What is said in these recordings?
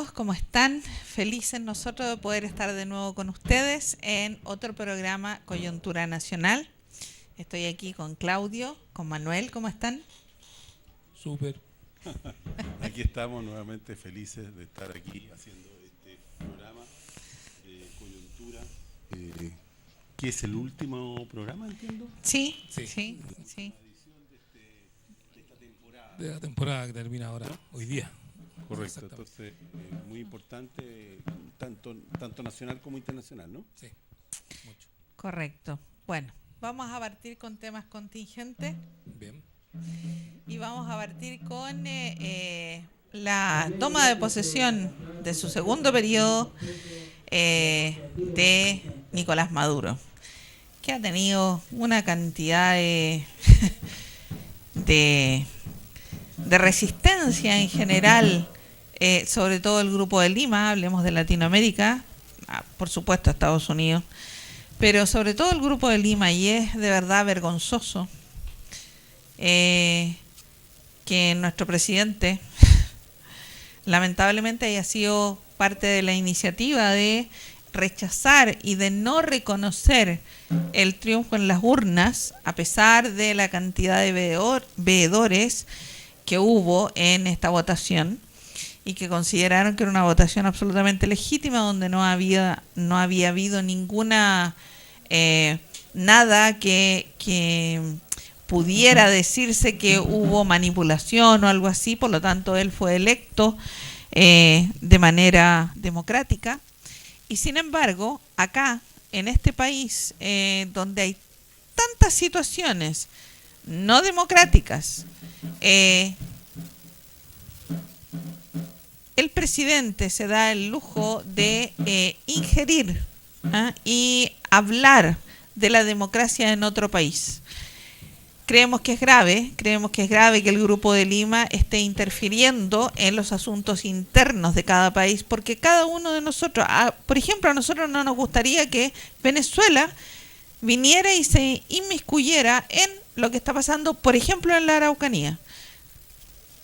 todos, ¿cómo están? Felices nosotros de poder estar de nuevo con ustedes en otro programa Coyuntura Nacional. Estoy aquí con Claudio, con Manuel, ¿cómo están? Súper. Aquí estamos nuevamente felices de estar aquí haciendo este programa de coyuntura, que es el último programa, entiendo. Sí. La edición de esta temporada. De la temporada que termina ahora, hoy día. Correcto, entonces muy importante, tanto nacional como internacional, ¿no? Sí, mucho. Correcto. Bueno, vamos a partir con temas contingentes. Bien. Y vamos a partir con la toma de posesión de su segundo periodo de Nicolás Maduro, que ha tenido una cantidad de resistencia en general, sobre todo el Grupo de Lima, hablemos de Latinoamérica, por supuesto Estados Unidos, pero sobre todo el Grupo de Lima, y es de verdad vergonzoso que nuestro presidente lamentablemente haya sido parte de la iniciativa de rechazar y de no reconocer el triunfo en las urnas, a pesar de la cantidad de veedores que hubo en esta votación y que consideraron que era una votación absolutamente legítima, donde no había habido ninguna nada que pudiera decirse que hubo manipulación o algo así. Por lo tanto, él fue electo de manera democrática. Y sin embargo, acá, en este país, donde hay tantas situaciones no democráticas, el presidente se da el lujo de ingerir y hablar de la democracia en otro país. Creemos que es grave que el Grupo de Lima esté interfiriendo en los asuntos internos de cada país, porque cada uno de nosotros, por ejemplo, a nosotros no nos gustaría que Venezuela viniera y se inmiscuyera en lo que está pasando, por ejemplo, en la Araucanía,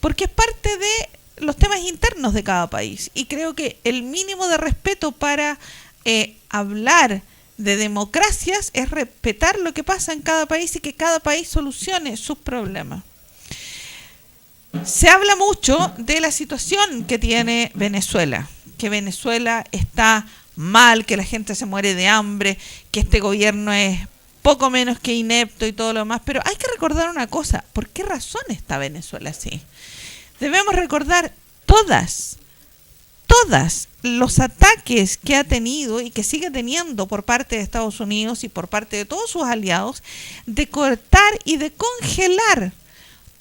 porque es parte de los temas internos de cada país, y creo que el mínimo de respeto para hablar de democracias es respetar lo que pasa en cada país y que cada país solucione sus problemas. Se habla mucho de la situación que tiene Venezuela, que Venezuela está mal, que la gente se muere de hambre, que este gobierno es poco menos que inepto y todo lo demás, pero hay que recordar una cosa: ¿por qué razón está Venezuela así? Debemos recordar todas los ataques que ha tenido y que sigue teniendo por parte de Estados Unidos y por parte de todos sus aliados, de cortar y de congelar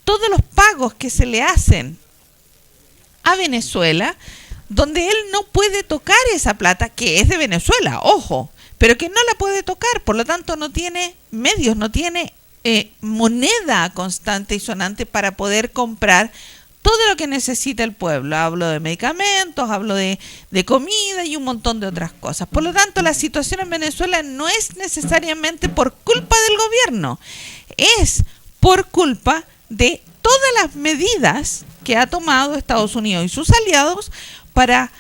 todos los pagos que se le hacen a Venezuela, donde él no puede tocar esa plata, que es de Venezuela, ojo, pero que no la puede tocar, por lo tanto no tiene medios, no tiene moneda constante y sonante para poder comprar todo lo que necesita el pueblo. Hablo de medicamentos, hablo de comida y un montón de otras cosas. Por lo tanto, la situación en Venezuela no es necesariamente por culpa del gobierno, es por culpa de todas las medidas que ha tomado Estados Unidos y sus aliados para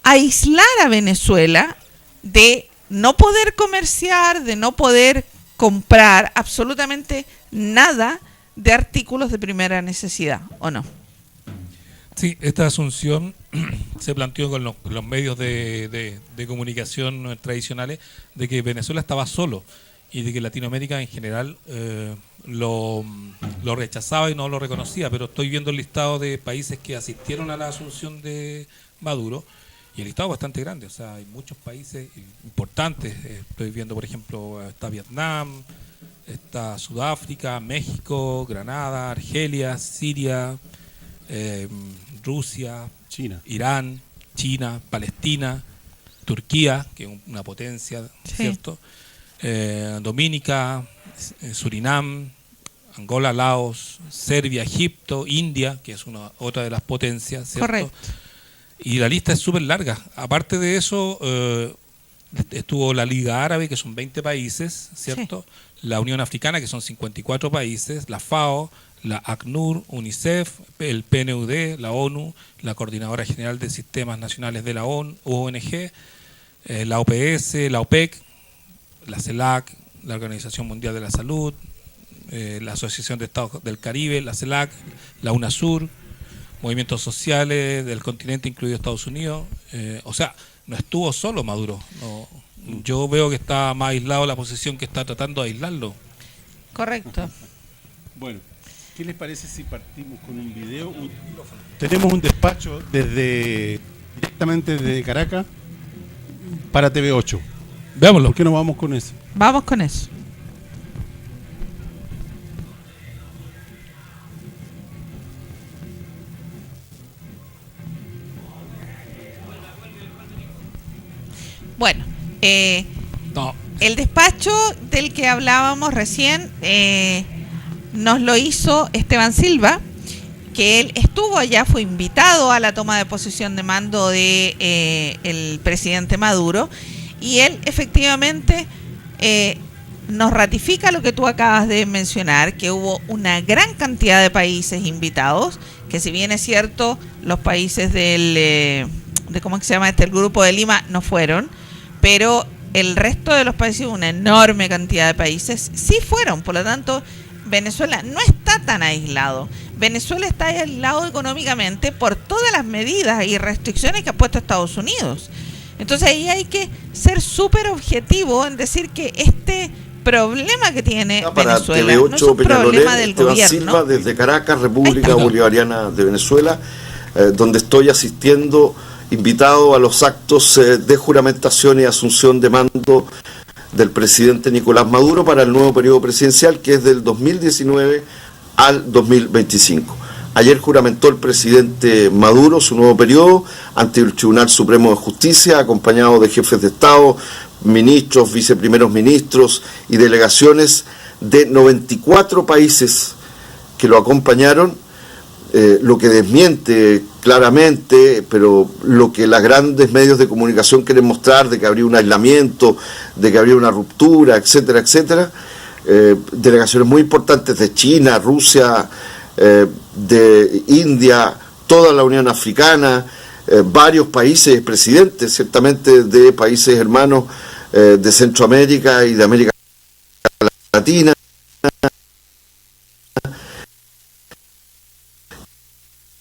aislar a Venezuela de no poder comerciar, de no poder comprar absolutamente nada de artículos de primera necesidad, ¿o no? Sí, esta asunción se planteó con los medios de comunicación tradicionales de que Venezuela estaba solo y de que Latinoamérica en general lo rechazaba y no lo reconocía, pero estoy viendo el listado de países que asistieron a la asunción de Maduro y el listado es bastante grande, o sea, hay muchos países importantes. Estoy viendo, por ejemplo, está Vietnam, está Sudáfrica, México, Granada, Argelia, Siria, Rusia, China, Irán, China, Palestina, Turquía, que es una potencia, Sí. ¿cierto? Dominica, Surinam, Angola, Laos, Serbia, Egipto, India, que es otra de las potencias, ¿cierto? Correcto. Y la lista es súper larga. Aparte de eso, estuvo la Liga Árabe, que son 20 países, ¿cierto? La Unión Africana, que son 54 países, la FAO, la ACNUR, UNICEF, el PNUD, la ONU, la Coordinadora General de Sistemas Nacionales de la ONG, la OPS, la OPEC, la CELAC, la Organización Mundial de la Salud, la Asociación de Estados del Caribe, la CELAC, la UNASUR, movimientos sociales del continente, incluido Estados Unidos. O sea, no estuvo solo Maduro. No, yo veo que está más aislado la posición que está tratando de aislarlo. Correcto. Bueno, ¿qué les parece si partimos con un video? Tenemos un despacho directamente desde Caracas para TV8. Veámoslo. ¿Por qué no vamos con eso? Vamos con eso. Bueno, No. el despacho del que hablábamos recién nos lo hizo Esteban Silva, que él estuvo allá, fue invitado a la toma de posesión de mando de el presidente Maduro, y él efectivamente nos ratifica lo que tú acabas de mencionar, que hubo una gran cantidad de países invitados, que si bien es cierto, los países de ¿cómo se llama el Grupo de Lima no fueron, pero el resto de los países, una enorme cantidad de países, sí fueron. Por lo tanto, Venezuela no está tan aislado. Venezuela está aislado económicamente por todas las medidas y restricciones que ha puesto Estados Unidos. Entonces ahí hay que ser súper objetivo en decir que este problema que tiene Venezuela TV8, no es un problema del Esteban gobierno. Silva, desde Caracas, República Bolivariana de Venezuela, donde estoy asistiendo, invitado a los actos de juramentación y asunción de mando del presidente Nicolás Maduro para el nuevo periodo presidencial, que es del 2019 al 2025. Ayer juramentó el presidente Maduro su nuevo periodo ante el Tribunal Supremo de Justicia, acompañado de jefes de Estado, ministros, viceprimeros ministros y delegaciones de 94 países que lo acompañaron, lo que desmiente claramente, pero lo que los grandes medios de comunicación quieren mostrar, de que habría un aislamiento, de que habría una ruptura, etcétera, etcétera. Delegaciones muy importantes de China, Rusia, de India, toda la Unión Africana, varios países, presidentes ciertamente de países hermanos de Centroamérica y de América Latina,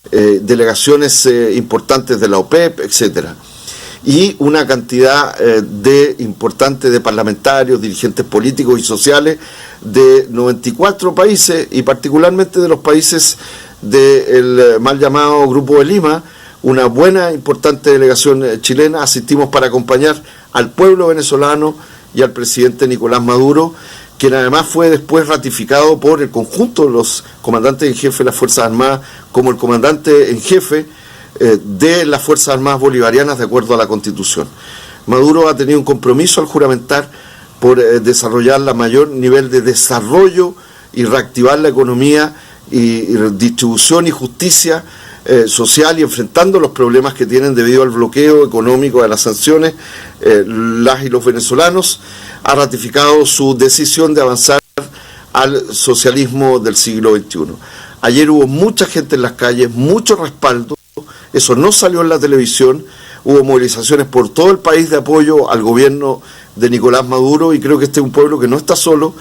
delegaciones importantes de la OPEP, etcétera, y una cantidad importante de parlamentarios, dirigentes políticos y sociales de 94 países, y particularmente de los países del mal llamado Grupo de Lima. Una buena, importante delegación chilena. Asistimos para acompañar al pueblo venezolano y al presidente Nicolás Maduro, quien además fue después ratificado por el conjunto de los comandantes en jefe de las Fuerzas Armadas como el comandante en jefe de las Fuerzas Armadas Bolivarianas de acuerdo a la Constitución. Maduro ha tenido un compromiso al juramentar por desarrollar la mayor nivel de desarrollo y reactivar la economía y distribución y justicia social, y enfrentando los problemas que tienen debido al bloqueo económico de las sanciones, las y los venezolanos. Ha ratificado su decisión de avanzar al socialismo del siglo XXI. Ayer hubo mucha gente en las calles, mucho respaldo, eso no salió en la televisión, hubo movilizaciones por todo el país de apoyo al gobierno de Nicolás Maduro, y creo que este es un pueblo que no está solo,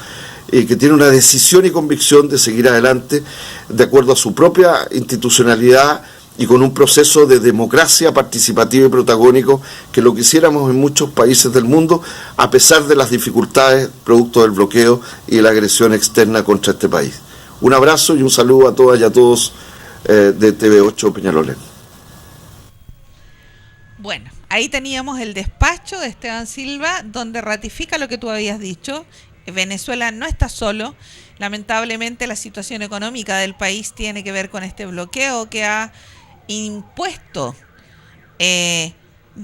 que tiene una decisión y convicción de seguir adelante de acuerdo a su propia institucionalidad y con un proceso de democracia participativa y protagónico, que lo quisiéramos en muchos países del mundo, a pesar de las dificultades producto del bloqueo y de la agresión externa contra este país. Un abrazo y un saludo a todas y a todos de TV8 Peñalolén. Bueno, ahí teníamos el despacho de Esteban Silva, donde ratifica lo que tú habías dicho. Venezuela no está solo. Lamentablemente la situación económica del país tiene que ver con este bloqueo que ha impuesto de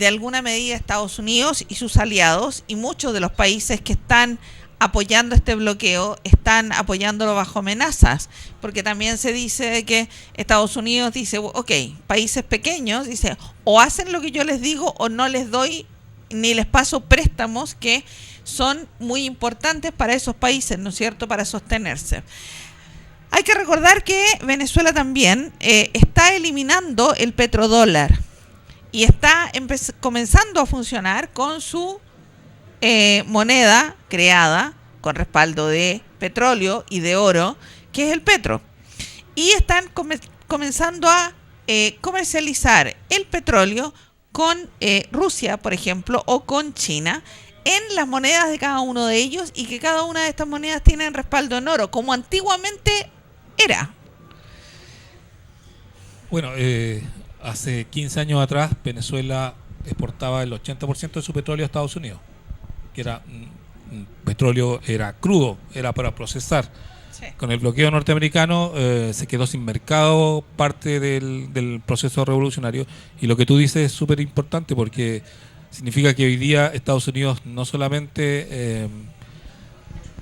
alguna medida Estados Unidos y sus aliados, y muchos de los países que están apoyando este bloqueo están apoyándolo bajo amenazas, porque también se dice que Estados Unidos dice, ok, países pequeños, dice, o hacen lo que yo les digo o no les doy ni les paso préstamos que son muy importantes para esos países, ¿no es cierto?, para sostenerse. Hay que recordar que Venezuela también está eliminando el petrodólar y está comenzando a funcionar con su moneda creada con respaldo de petróleo y de oro, que es el petro. Y están comenzando a comercializar el petróleo con Rusia, por ejemplo, o con China, en las monedas de cada uno de ellos, y que cada una de estas monedas tienen respaldo en oro, como antiguamente era. Bueno, hace 15 años atrás Venezuela exportaba el 80% de su petróleo a Estados Unidos, que era petróleo, era crudo, era para procesar. Sí. Con el bloqueo norteamericano se quedó sin mercado parte del proceso revolucionario, y lo que tú dices es súper importante porque significa que hoy día Estados Unidos no solamente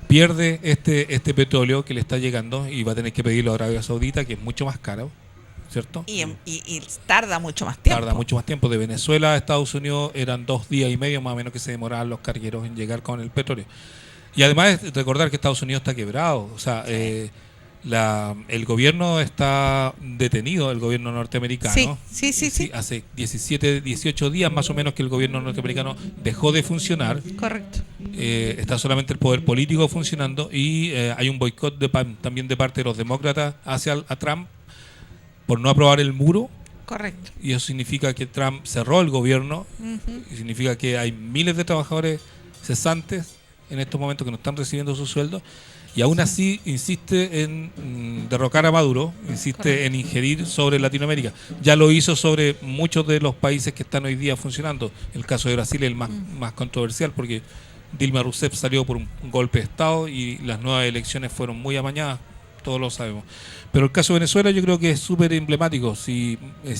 pierde este petróleo que le está llegando y va a tener que pedirlo a Arabia Saudita, que es mucho más caro, ¿cierto? Y tarda mucho más tiempo. Tarda mucho más tiempo. De Venezuela a Estados Unidos eran 2 días y medio más o menos que se demoraban los cargueros en llegar con el petróleo. Y además recordar que Estados Unidos está quebrado. O sea, el gobierno está detenido, el gobierno norteamericano. Sí. Hace 18 días más o menos que el gobierno norteamericano dejó de funcionar. Correcto. Está solamente el poder político funcionando, y hay un boicot también de parte de los demócratas hacia a Trump por no aprobar el muro. Correcto. Y eso significa que Trump cerró el gobierno, y significa que hay miles de trabajadores cesantes en estos momentos que no están recibiendo su sueldo, y aún así insiste en derrocar a Maduro, insiste en ingerir sobre Latinoamérica. Ya lo hizo sobre muchos de los países que están hoy día funcionando. El caso de Brasil es el más controversial, porque Dilma Rousseff salió por un golpe de Estado y las nuevas elecciones fueron muy amañadas, todos lo sabemos. Pero el caso de Venezuela yo creo que es súper emblemático. Si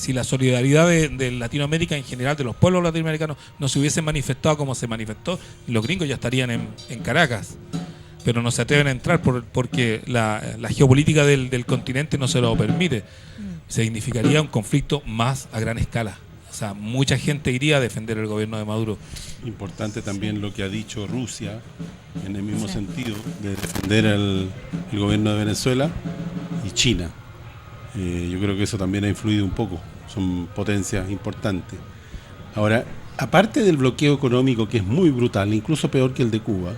la solidaridad de Latinoamérica en general, de los pueblos latinoamericanos, no se hubiese manifestado como se manifestó, los gringos ya estarían en Caracas. Pero no se atreven a entrar porque la geopolítica del continente no se lo permite. Significaría un conflicto más a gran escala. O sea, mucha gente iría a defender el gobierno de Maduro. Importante también lo que ha dicho Rusia, en el mismo sentido, de defender el gobierno de Venezuela, y China. Yo creo que eso también ha influido un poco. Son potencias importantes. Ahora, aparte del bloqueo económico, que es muy brutal, incluso peor que el de Cuba,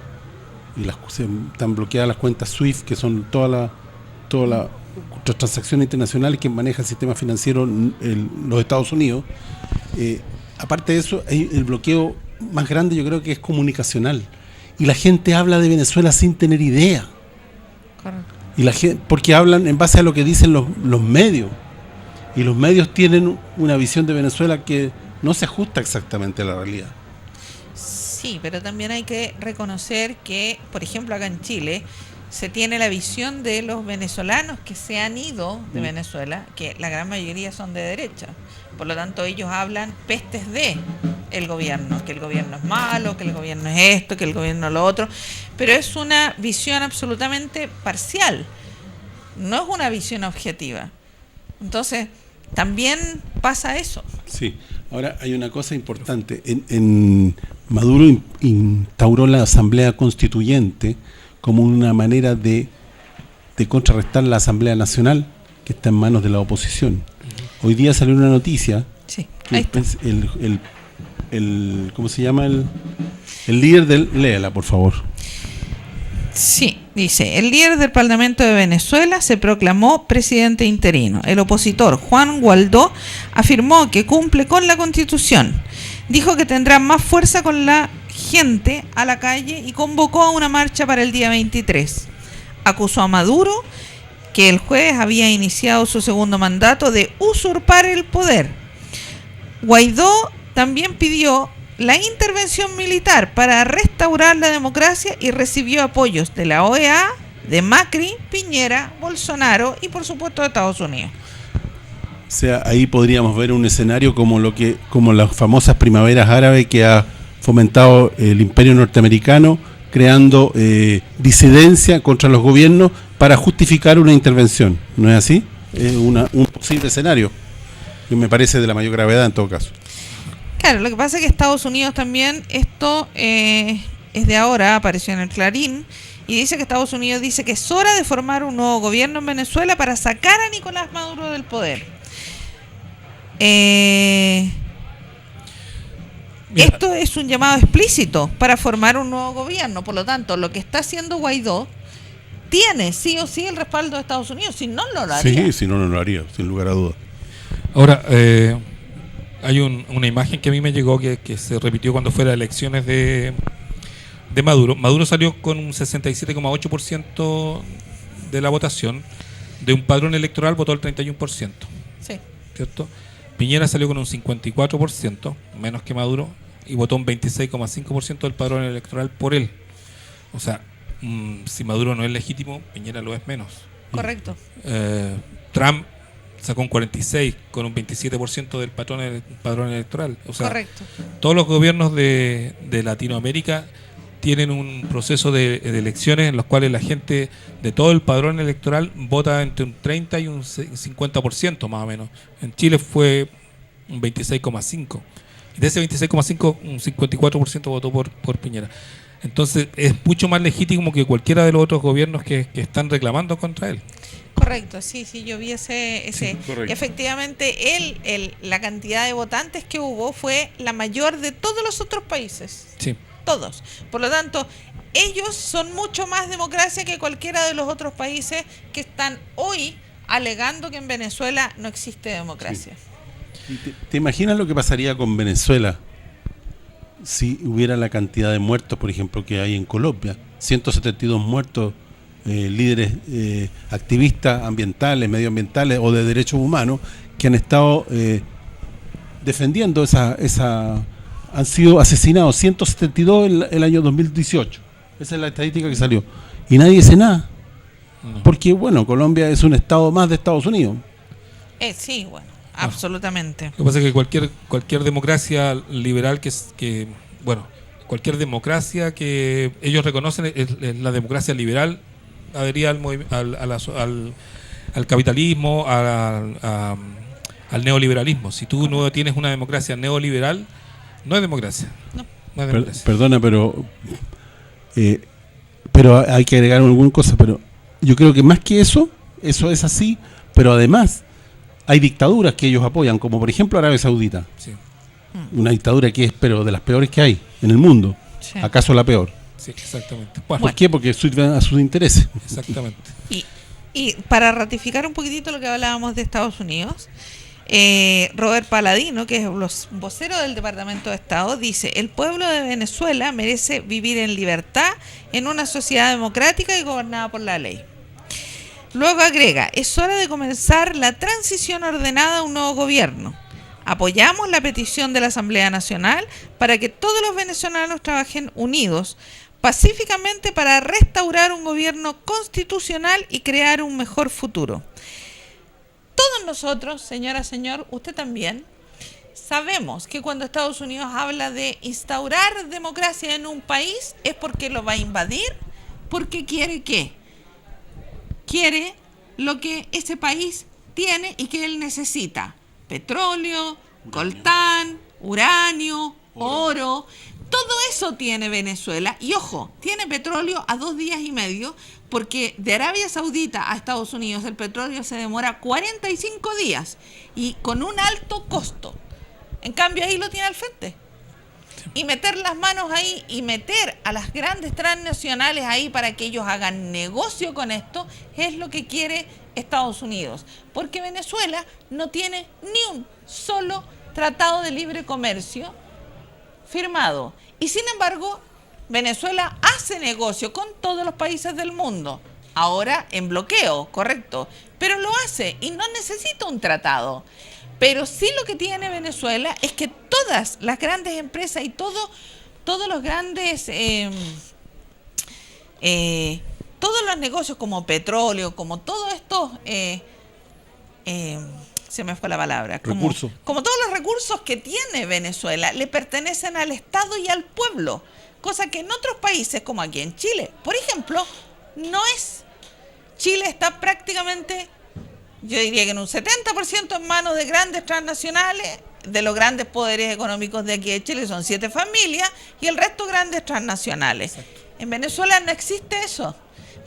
y están bloqueadas las cuentas SWIFT, que son todas las transacciones internacionales que maneja el sistema financiero los Estados Unidos. Aparte de eso, hay el bloqueo más grande, yo creo que es comunicacional, y la gente habla de Venezuela sin tener idea. Correcto. Y la gente, porque hablan en base a lo que dicen los medios, y los medios tienen una visión de Venezuela que no se ajusta exactamente a la realidad. Sí, pero también hay que reconocer que, por ejemplo, acá en Chile se tiene la visión de los venezolanos que se han ido de Venezuela, que la gran mayoría son de derecha. Por lo tanto, ellos hablan pestes de el gobierno, que el gobierno es malo, que el gobierno es esto, que el gobierno es lo otro, pero es una visión absolutamente parcial, no es una visión objetiva. Entonces, también pasa eso. Sí, ahora hay una cosa importante. En Maduro instauró la Asamblea Constituyente como una manera de contrarrestar la Asamblea Nacional, que está en manos de la oposición. Hoy día salió una noticia, Sí, que ahí está. ¿Cómo se llama? El líder léala, por favor. Sí, dice, el líder del Parlamento de Venezuela se proclamó presidente interino. El opositor Juan Guaidó afirmó que cumple con la Constitución. Dijo que tendrá más fuerza con la gente a la calle y convocó a una marcha para el día 23. Acusó a Maduro, que el jueves había iniciado su segundo mandato, de usurpar el poder. Guaidó también pidió la intervención militar para restaurar la democracia y recibió apoyos de la OEA, de Macri, Piñera, Bolsonaro y por supuesto de Estados Unidos. O sea, ahí podríamos ver un escenario como las famosas primaveras árabes que ha fomentado el imperio norteamericano, creando disidencia contra los gobiernos para justificar una intervención. ¿No es así? Es un posible escenario que me parece de la mayor gravedad en todo caso. Claro, lo que pasa es que Estados Unidos también esto es de ahora, apareció en el Clarín, y dice que Estados Unidos dice que es hora de formar un nuevo gobierno en Venezuela para sacar a Nicolás Maduro del poder. Esto es un llamado explícito para formar un nuevo gobierno. Por lo tanto, lo que está haciendo Guaidó tiene sí o sí el respaldo de Estados Unidos. Si no, no lo haría. Sí, si no, no lo haría, sin lugar a dudas. Ahora, hay una imagen que a mí me llegó que se repitió cuando fue las elecciones de Maduro. Maduro salió con un 67,8% de la votación. De un padrón electoral votó el 31%. Sí. ¿Cierto? Piñera salió con un 54%, menos que Maduro, y votó un 26,5% del padrón electoral por él. O sea, si Maduro no es legítimo, Piñera lo es menos. Correcto. Trump sacó un 46% con un 27% del padrón electoral. O sea, correcto. Todos los gobiernos de Latinoamérica tienen un proceso de elecciones en los cuales la gente de todo el padrón electoral vota entre un 30 y un 50% más o menos. En Chile fue un 26,5%. Y de ese 26,5%, un 54% votó por Piñera. Entonces es mucho más legítimo que cualquiera de los otros gobiernos que están reclamando contra él. Correcto, sí, yo vi ese Sí, correcto. efectivamente la cantidad de votantes que hubo fue la mayor de todos los otros países. Sí. Todos. Por lo tanto, ellos son mucho más democracia que cualquiera de los otros países que están hoy alegando que en Venezuela no existe democracia. Sí. ¿Te imaginas lo que pasaría con Venezuela si hubiera la cantidad de muertos, por ejemplo, que hay en Colombia? 172 muertos, líderes activistas ambientales, medioambientales o de derechos humanos que han estado defendiendo esa han sido asesinados 172 en el año 2018. Esa es la estadística que salió. Y nadie dice nada. No. Porque, bueno, Colombia es un estado más de Estados Unidos. Sí, bueno, absolutamente. Lo que pasa es que cualquier democracia liberal cualquier democracia que ellos reconocen es la democracia liberal, adhería al capitalismo, al neoliberalismo. Si tú no tienes una democracia neoliberal, no es democracia. No. No es democracia. Perdona, pero hay que agregar alguna cosa, pero yo creo que más que eso es así, pero además hay dictaduras que ellos apoyan, como por ejemplo Arabia Saudita. Sí, Una dictadura que es pero de las peores que hay en el mundo. Sí. ¿Acaso la peor? sí, exactamente. ¿Por qué? Porque sirven a sus intereses. Exactamente. Y para ratificar un poquitito lo que hablábamos de Estados Unidos, Robert Paladino, que es el vocero del Departamento de Estado, dice: el pueblo de Venezuela merece vivir en libertad en una sociedad democrática y gobernada por la ley. Luego agrega: es hora de comenzar la transición ordenada a un nuevo gobierno. Apoyamos la petición de la Asamblea Nacional para que todos los venezolanos trabajen unidos pacíficamente para restaurar un gobierno constitucional y crear un mejor futuro. Todos nosotros, señora, señor, usted también, sabemos que cuando Estados Unidos habla de instaurar democracia en un país es porque lo va a invadir, porque quiere ¿qué? Quiere lo que ese país tiene y que él necesita: petróleo, coltán, uranio, oro. Todo eso tiene Venezuela. Y ojo, tiene petróleo a 2 días y medio, porque de Arabia Saudita a Estados Unidos el petróleo se demora 45 días y con un alto costo. En cambio ahí lo tiene al frente. Y meter las manos ahí y meter a las grandes transnacionales ahí para que ellos hagan negocio con esto es lo que quiere Estados Unidos. Porque Venezuela no tiene ni un solo tratado de libre comercio firmado. Y sin embargo, Venezuela hace negocio con todos los países del mundo. Ahora en bloqueo, correcto. Pero lo hace y no necesita un tratado. Pero sí lo que tiene Venezuela es que todas las grandes empresas y todos los grandes todos los negocios como petróleo, como todos estos se me fue la palabra, como todos los recursos que tiene Venezuela le pertenecen al Estado y al pueblo, cosa que en otros países como aquí en Chile, por ejemplo, no es. Chile está prácticamente, yo diría que en un 70% en manos de grandes transnacionales, grandes poderes económicos de aquí de Chile son 7 familias y el resto grandes transnacionales. Exacto. En Venezuela no existe eso.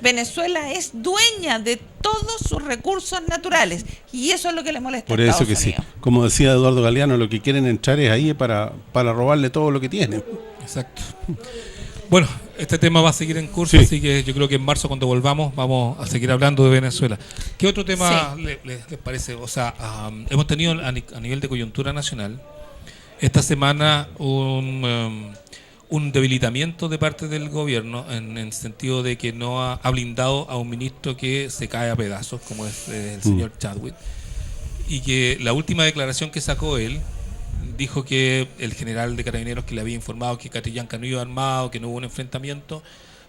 Venezuela es dueña de todos sus recursos naturales y eso es lo que le molesta por a eso Estados que Unidos. Sí, como decía Eduardo Galeano, lo que quieren entrar es ahí para robarle todo lo que tienen. Exacto. Bueno, este tema va a seguir en curso, así que yo creo que en marzo cuando volvamos vamos a seguir hablando de Venezuela. ¿Qué otro tema les parece? O sea, hemos tenido a nivel de coyuntura nacional esta semana un debilitamiento de parte del gobierno en el sentido de que no ha blindado a un ministro que se cae a pedazos, como es el señor Chadwick, y que la última declaración que sacó él dijo que el general de Carabineros que le había informado que Catrillanca no iba armado, que no hubo un enfrentamiento,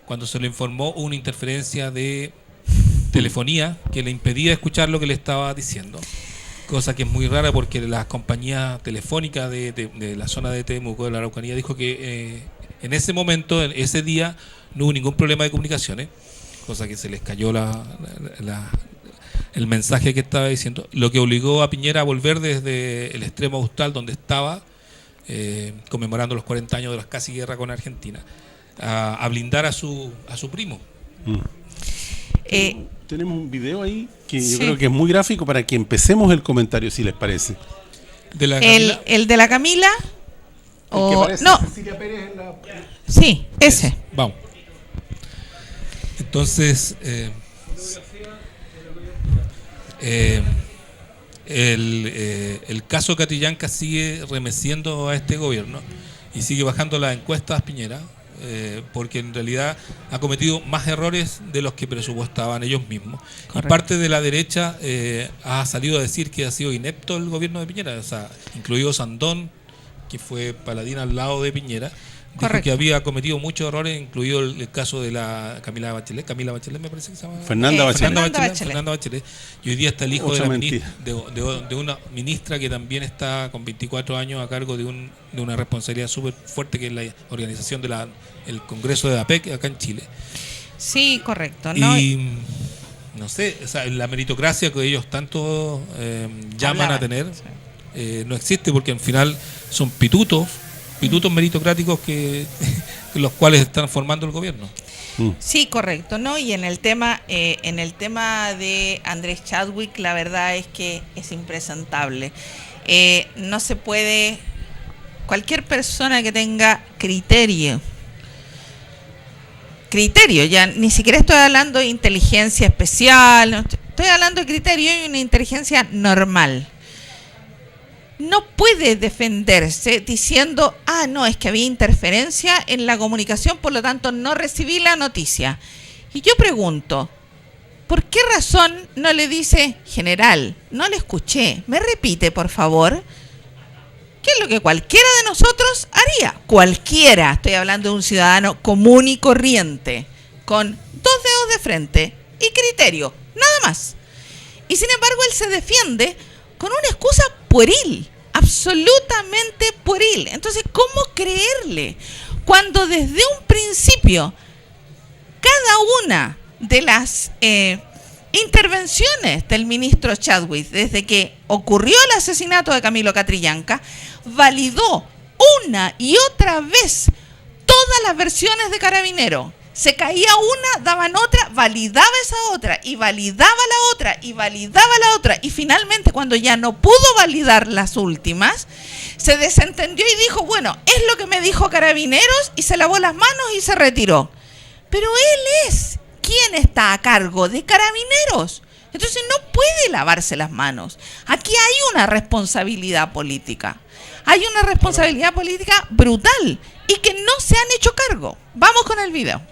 cuando se lo informó hubo una interferencia de telefonía que le impedía escuchar lo que le estaba diciendo, cosa que es muy rara porque la compañía telefónica de la zona de Temuco, de la Araucanía, dijo que en ese momento, en ese día, no hubo ningún problema de comunicaciones, cosa que se les cayó el mensaje que estaba diciendo, lo que obligó a Piñera a volver desde el extremo austral donde estaba, conmemorando los 40 años de la casi guerra con Argentina, a blindar a su primo. Tenemos un video ahí que yo creo que es muy gráfico para que empecemos el comentario, si les parece. ¿De la Camila? El de la Camila. No. Cecilia Pérez en la... Sí, ese. Vamos. Entonces, el caso Catrillanca sigue remeciendo a este gobierno y sigue bajando las encuestas Piñera, porque en realidad ha cometido más errores de los que presupuestaban ellos mismos. Correcto. Y parte de la derecha ha salido a decir que ha sido inepto el gobierno de Piñera, o sea, incluido Sandón, que fue paladín al lado de Piñera. Dijo que había cometido muchos errores, incluido el caso de la Camila Bachelet me parece que se llama. Fernanda Bachelet. Y hoy día está el hijo de una ministra que también está con 24 años a cargo de una responsabilidad súper fuerte, que es la organización del Congreso de APEC acá en Chile. Sí, correcto. ¿No? Y no sé, o sea, la meritocracia que ellos tanto llaman a tener no existe, porque al final son pitutos meritocráticos que los cuales están formando el gobierno. Sí, correcto, ¿no? Y en el tema de Andrés Chadwick, la verdad es que es impresentable. No se puede, cualquier persona que tenga criterio, ya ni siquiera estoy hablando de inteligencia especial, no, estoy hablando de criterio y una inteligencia normal. No puede defenderse diciendo, no, es que había interferencia en la comunicación, por lo tanto no recibí la noticia. Y yo pregunto, ¿por qué razón no le dice, general, no le escuché, me repite por favor? ¿Qué es lo que cualquiera de nosotros haría? Cualquiera, estoy hablando de un ciudadano común y corriente, con 2 dedos de frente y criterio, nada más. Y sin embargo él se defiende con una excusa pueril, absolutamente pueril. Entonces, ¿cómo creerle cuando desde un principio cada una de las intervenciones del ministro Chadwick, desde que ocurrió el asesinato de Camilo Catrillanca, validó una y otra vez todas las versiones de Carabineros? Se caía una, daban otra, validaba esa otra, y validaba la otra, y validaba la otra. Y finalmente, cuando ya no pudo validar las últimas, se desentendió y dijo, bueno, es lo que me dijo Carabineros, y se lavó las manos y se retiró. Pero él es quien está a cargo de Carabineros. Entonces no puede lavarse las manos. Aquí hay una responsabilidad política. Hay una responsabilidad política brutal y que no se han hecho cargo. Vamos con el video.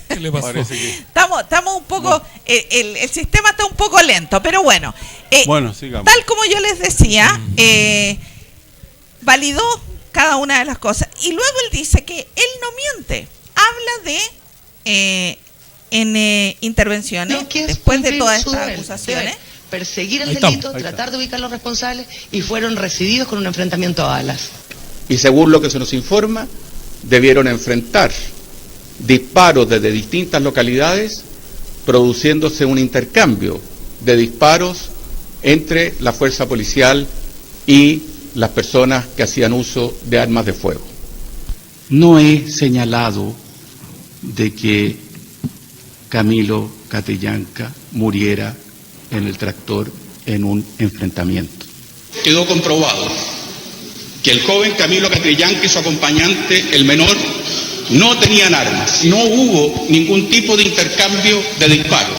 ¿Qué le pasó? Estamos un poco, el sistema está un poco lento, pero bueno, sigamos. Tal como yo les decía, validó cada una de las cosas y luego él dice que él no miente, habla de intervenciones después de todas estas acusaciones. Perseguir el delito, tratar de ubicar a los responsables y fueron recibidos con un enfrentamiento a balas. Y según lo que se nos informa, debieron enfrentar disparos desde distintas localidades, produciéndose un intercambio de disparos entre la fuerza policial y las personas que hacían uso de armas de fuego. No he señalado de que Camilo Catrillanca muriera en el tractor en un enfrentamiento. Quedó comprobado que el joven Camilo Catrillanca y su acompañante, el menor, no tenían armas. No hubo ningún tipo de intercambio de disparos.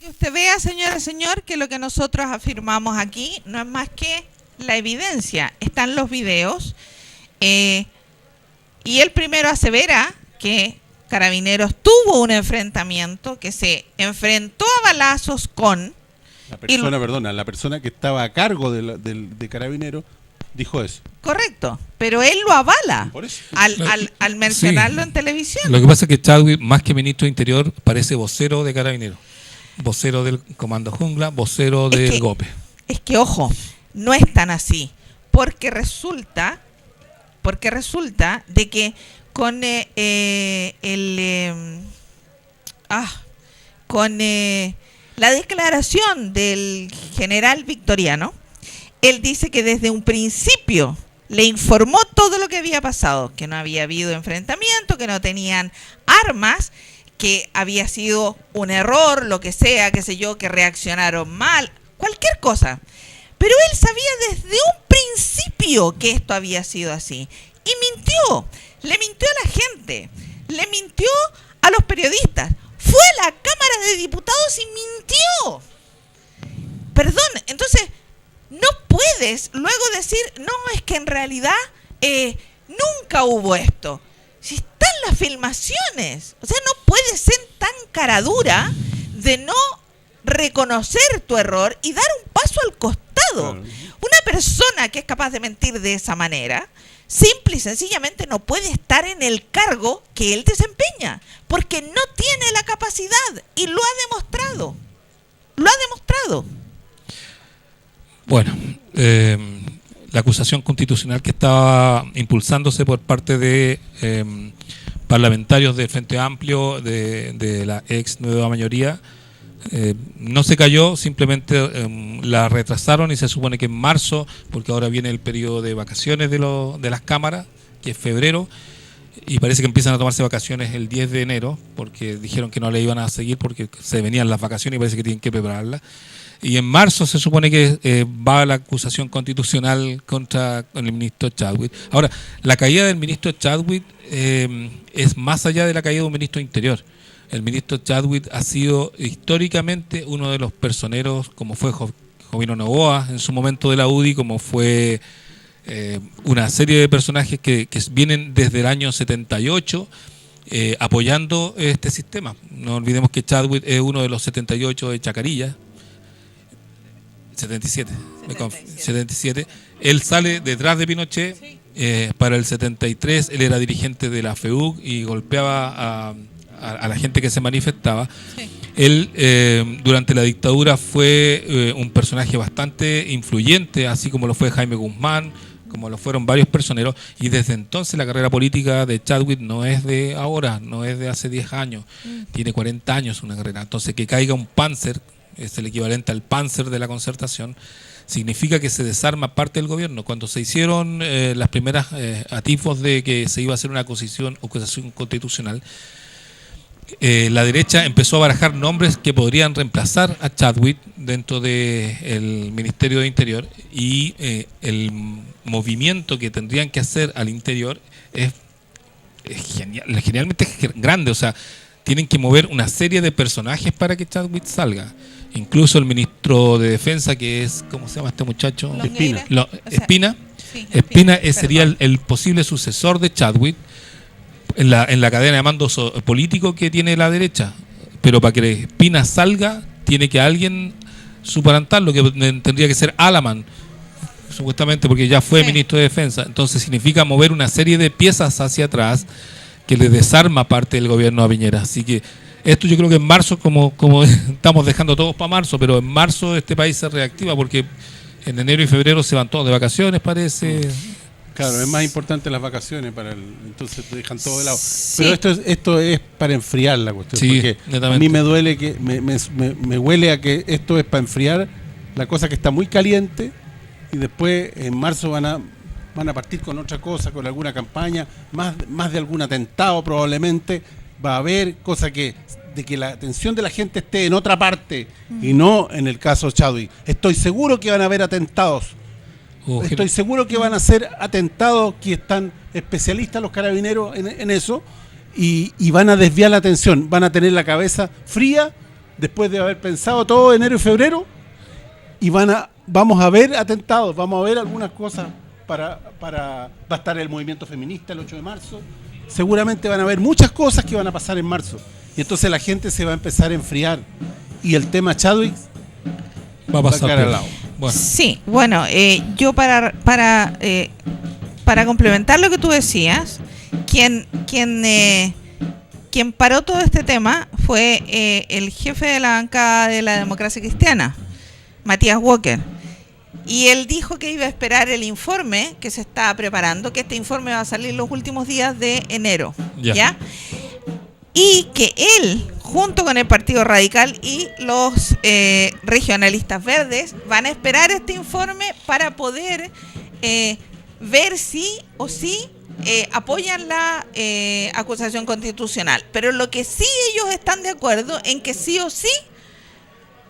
Que usted vea, señora, señor, que lo que nosotros afirmamos aquí no es más que la evidencia. Están los videos y él primero asevera que Carabineros tuvo un enfrentamiento, que se enfrentó a balazos con... La persona que estaba a cargo de Carabineros dijo eso. Correcto, pero él lo avala al mencionarlo en televisión. Lo que pasa es que Chadwick, más que ministro de Interior, parece vocero de Carabineros. Vocero del Comando Jungla, vocero del GOPE. Es que, ojo, no es tan así, porque resulta de que con la declaración del general Victoriano, él dice que desde un principio le informó todo lo que había pasado, que no había habido enfrentamiento, que no tenían armas, que había sido un error, lo que sea, qué sé yo, que reaccionaron mal, cualquier cosa. Pero él sabía desde un principio que esto había sido así. Y mintió, le mintió a la gente, le mintió a los periodistas. Fue a la Cámara de Diputados y mintió. Perdón, entonces no puedes luego decir, no, es que en realidad nunca hubo esto. Si están las filmaciones, o sea, no puedes ser tan caradura de no reconocer tu error y dar un paso al costado. Claro. Una persona que es capaz de mentir de esa manera, simple y sencillamente no puede estar en el cargo que él desempeña, porque no tiene la capacidad y lo ha demostrado. Lo ha demostrado. Bueno, la acusación constitucional que estaba impulsándose por parte de parlamentarios del Frente Amplio, de la ex nueva mayoría, no se cayó, simplemente la retrasaron y se supone que en marzo, porque ahora viene el periodo de vacaciones de las cámaras, que es febrero, y parece que empiezan a tomarse vacaciones el 10 de enero, porque dijeron que no le iban a seguir porque se venían las vacaciones y parece que tienen que prepararlas. Y en marzo se supone que va la acusación constitucional contra el ministro Chadwick. Ahora, la caída del ministro Chadwick es más allá de la caída de un ministro de Interior. El ministro Chadwick ha sido históricamente uno de los personeros, como fue Jovino Novoa en su momento de la UDI, como fue una serie de personajes que vienen desde el año 78 apoyando este sistema. No olvidemos que Chadwick es uno de los 78 de Chacarilla. 77. Él sale detrás de Pinochet. Para el 73 él era dirigente de la FEUC y golpeaba a la gente que se manifestaba. Sí. Él durante la dictadura fue un personaje bastante influyente, así como lo fue Jaime Guzmán, como lo fueron varios personeros, y desde entonces la carrera política de Chadwick no es de ahora, no es de hace 10 años, tiene 40 años una carrera. Entonces que caiga un Panzer, es el equivalente al Panzer de la Concertación, significa que se desarma parte del gobierno. Cuando se hicieron las primeras atisbos de que se iba a hacer una acusación constitucional, la derecha empezó a barajar nombres que podrían reemplazar a Chadwick dentro del Ministerio de Interior, y el movimiento que tendrían que hacer al interior es genialmente grande. O sea, tienen que mover una serie de personajes para que Chadwick salga. Incluso el ministro de Defensa, que es, ¿cómo se llama este muchacho? Espina. Espina sería el posible sucesor de Chadwick en la cadena de mando político que tiene la derecha. Pero para que Espina salga, tiene que alguien suplantarlo, que tendría que ser Alaman, supuestamente, porque ya fue ministro de Defensa. Entonces significa mover una serie de piezas hacia atrás que le desarma parte del gobierno a Piñera. Así que esto yo creo que en marzo, como estamos dejando todos para marzo, pero en marzo este país se reactiva, porque en enero y febrero se van todos de vacaciones, parece. Claro, es más importante las vacaciones entonces te dejan todo de lado. Sí. Pero esto es para enfriar la cuestión, Sí, porque a netamente. mí me duele que me huele a que esto es para enfriar la cosa que está muy caliente y después en marzo van a partir con otra cosa, con alguna campaña, más de algún atentado probablemente va a haber, cosa de que la atención de la gente esté en otra parte y no en el caso Chadwick. Estoy seguro que van a haber atentados. Estoy seguro que van a ser atentados, que están especialistas los carabineros en eso, y van a desviar la atención, van a tener la cabeza fría después de haber pensado todo enero y febrero, y vamos a ver atentados, vamos a ver algunas cosas va a estar el movimiento feminista el 8 de marzo, seguramente van a haber muchas cosas que van a pasar en marzo, y entonces la gente se va a empezar a enfriar, y el tema Chadwick va a pasar quedar al lado. Bueno. Sí, bueno, yo para complementar lo que tú decías, quien paró todo este tema fue el jefe de la bancada de la Democracia Cristiana, Matías Walker. Y él dijo que iba a esperar el informe que se estaba preparando, que este informe va a salir los últimos días de enero. ¿Ya? Y que él, junto con el Partido Radical y los regionalistas verdes, van a esperar este informe para poder ver si o sí apoyan la acusación constitucional. Pero lo que sí ellos están de acuerdo en que sí o sí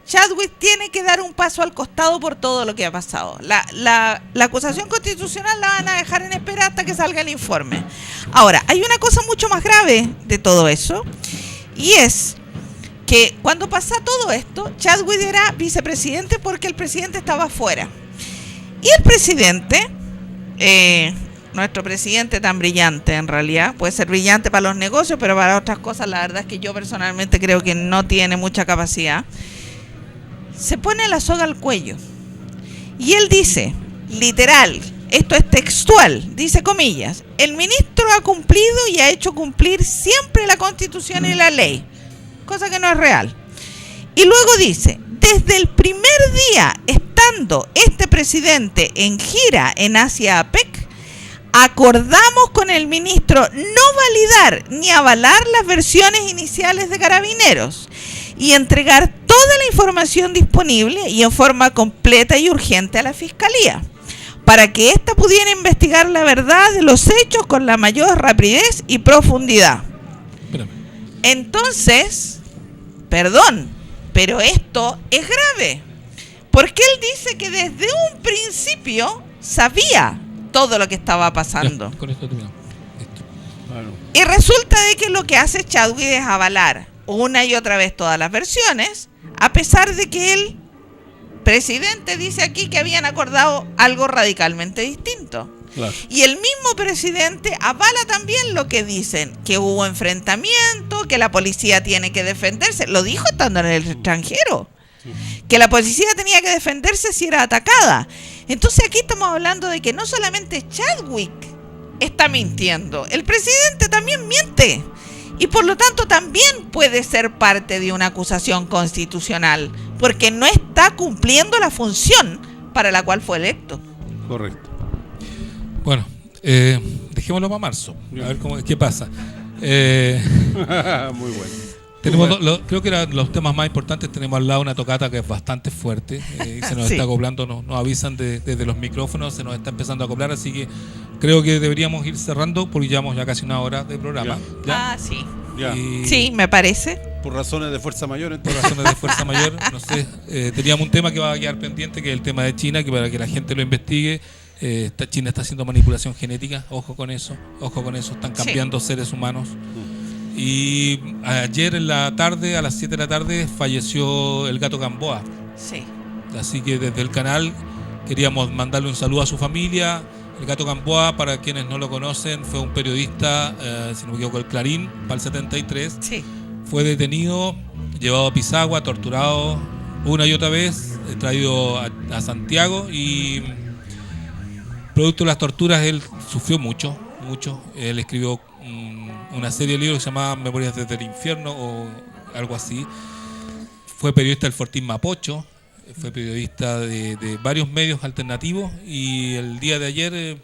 Chadwick tiene que dar un paso al costado por todo lo que ha pasado. La acusación constitucional la van a dejar en espera hasta que salga el informe. Ahora, hay una cosa mucho más grave de todo eso, y es que cuando pasa todo esto, Chadwick era vicepresidente porque el presidente estaba afuera. Y el presidente, nuestro presidente tan brillante en realidad, puede ser brillante para los negocios, pero para otras cosas la verdad es que yo personalmente creo que no tiene mucha capacidad, se pone la soga al cuello. Y él dice, literal, esto es textual, dice comillas, el ministro ha cumplido y ha hecho cumplir siempre la Constitución y la ley, cosa que no es real. Y luego dice, desde el primer día, estando este presidente en gira en Asia APEC, acordamos con el ministro no validar ni avalar las versiones iniciales de Carabineros y entregar toda la información disponible y en forma completa y urgente a la Fiscalía, para que ésta pudiera investigar la verdad de los hechos con la mayor rapidez y profundidad. Espérame. Entonces, perdón, pero esto es grave, porque él dice que desde un principio sabía todo lo que estaba pasando. Ya, con esto terminamos. Listo. Claro. Y resulta de que lo que hace Chadwick es avalar una y otra vez todas las versiones, a pesar de que el presidente dice aquí que habían acordado algo radicalmente distinto. Claro. Y el mismo presidente avala también lo que dicen, que hubo enfrentamiento, que la policía tiene que defenderse. Lo dijo estando en el extranjero, que la policía tenía que defenderse si era atacada. Entonces aquí estamos hablando de que no solamente Chadwick está mintiendo, el presidente también miente. Y por lo tanto también puede ser parte de una acusación constitucional, porque no está cumpliendo la función para la cual fue electo. Correcto. Bueno, dejémoslo para marzo, a ver qué pasa. Muy bueno. Tenemos creo que eran los temas más importantes. Tenemos al lado una tocata que es bastante fuerte, y se nos Sí. está acoplando, nos avisan desde los micrófonos, se nos está empezando a acoplar, así que creo que deberíamos ir cerrando porque llevamos ya casi una hora de programa. ¿Ya? Ah, sí. Ya. Y Sí, me parece. Por razones de fuerza mayor, por entonces. razones de fuerza mayor, no sé, teníamos un tema que va a quedar pendiente, que es el tema de China, que para que la gente lo investigue. China está haciendo manipulación genética, ojo con eso, están cambiando seres humanos. Y ayer en la tarde, a las 7 de la tarde, falleció el gato Gamboa. Sí. Así que desde el canal queríamos mandarle un saludo a su familia. El gato Gamboa, para quienes no lo conocen, fue un periodista, si no me equivoco, el Clarín, para el 73. Sí. Fue detenido, llevado a Pisagua, torturado una y otra vez, traído a Santiago, y producto de las torturas él sufrió mucho. Él escribió una serie de libros que se llamaba Memorias desde el Infierno o algo así. Fue periodista del Fortín Mapocho, fue periodista de varios medios alternativos, y el día de ayer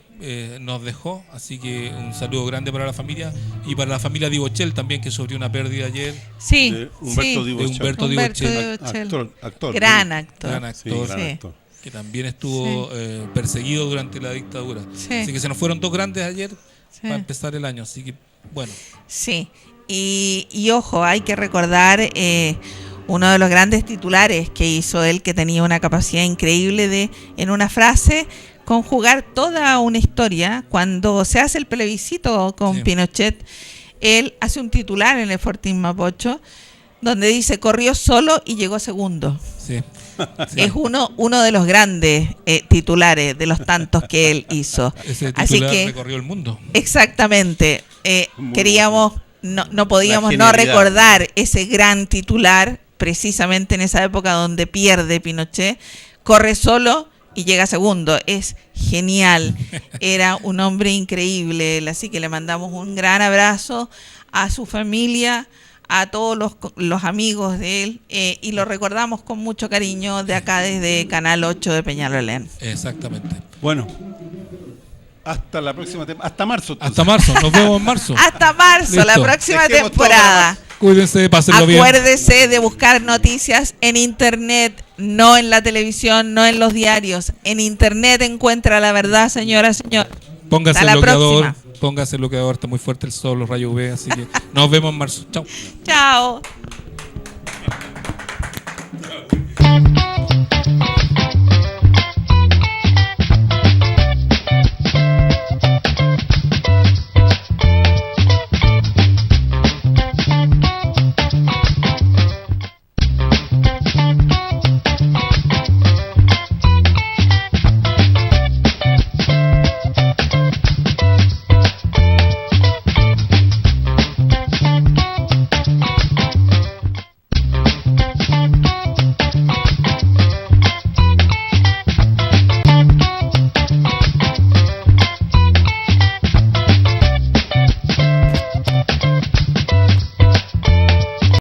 nos dejó, así que un saludo grande para la familia y para la familia Dibochel también, que sufrió una pérdida ayer. Sí, De Humberto sí. Dibochel. De Humberto Humberto Dibochel, Dibochel. Actor. Gran actor. gran Sí, actor, gran Sí. actor. que también estuvo perseguido durante la dictadura. Sí. Así que se nos fueron dos grandes ayer Sí. para empezar el año, así que bueno. Sí, y ojo, hay que recordar uno de los grandes titulares que hizo él, que tenía una capacidad increíble de, en una frase, conjugar toda una historia. Cuando se hace el plebiscito con Sí. Pinochet, él hace un titular en el Fortín Mapocho, donde dice, corrió solo y llegó segundo. Sí. Sí. Es uno de los grandes titulares, de los tantos que él hizo. Ese Así titular que, recorrió el mundo. exactamente, Muy queríamos, no podíamos La no genialidad. recordar ese gran titular, precisamente en esa época donde pierde Pinochet, corre solo y llega segundo. Es genial, era un hombre increíble, así que le mandamos un gran abrazo a su familia, a todos los amigos de él, y lo recordamos con mucho cariño de acá desde Canal 8 de Peñalolén. Exactamente. Bueno, hasta la próxima hasta marzo. entonces. Hasta marzo, nos vemos en marzo. Hasta marzo, la Listo. próxima Dejemos todo temporada. Cuídense, pásenlo bien. Acuérdese de buscar noticias en internet, no en la televisión, no en los diarios. En internet encuentra la verdad, señora, señor. Póngase Hasta el la bloqueador, próxima. póngase el bloqueador, está muy fuerte el sol, los rayos UV, así que nos vemos en marzo. Chao. Chao.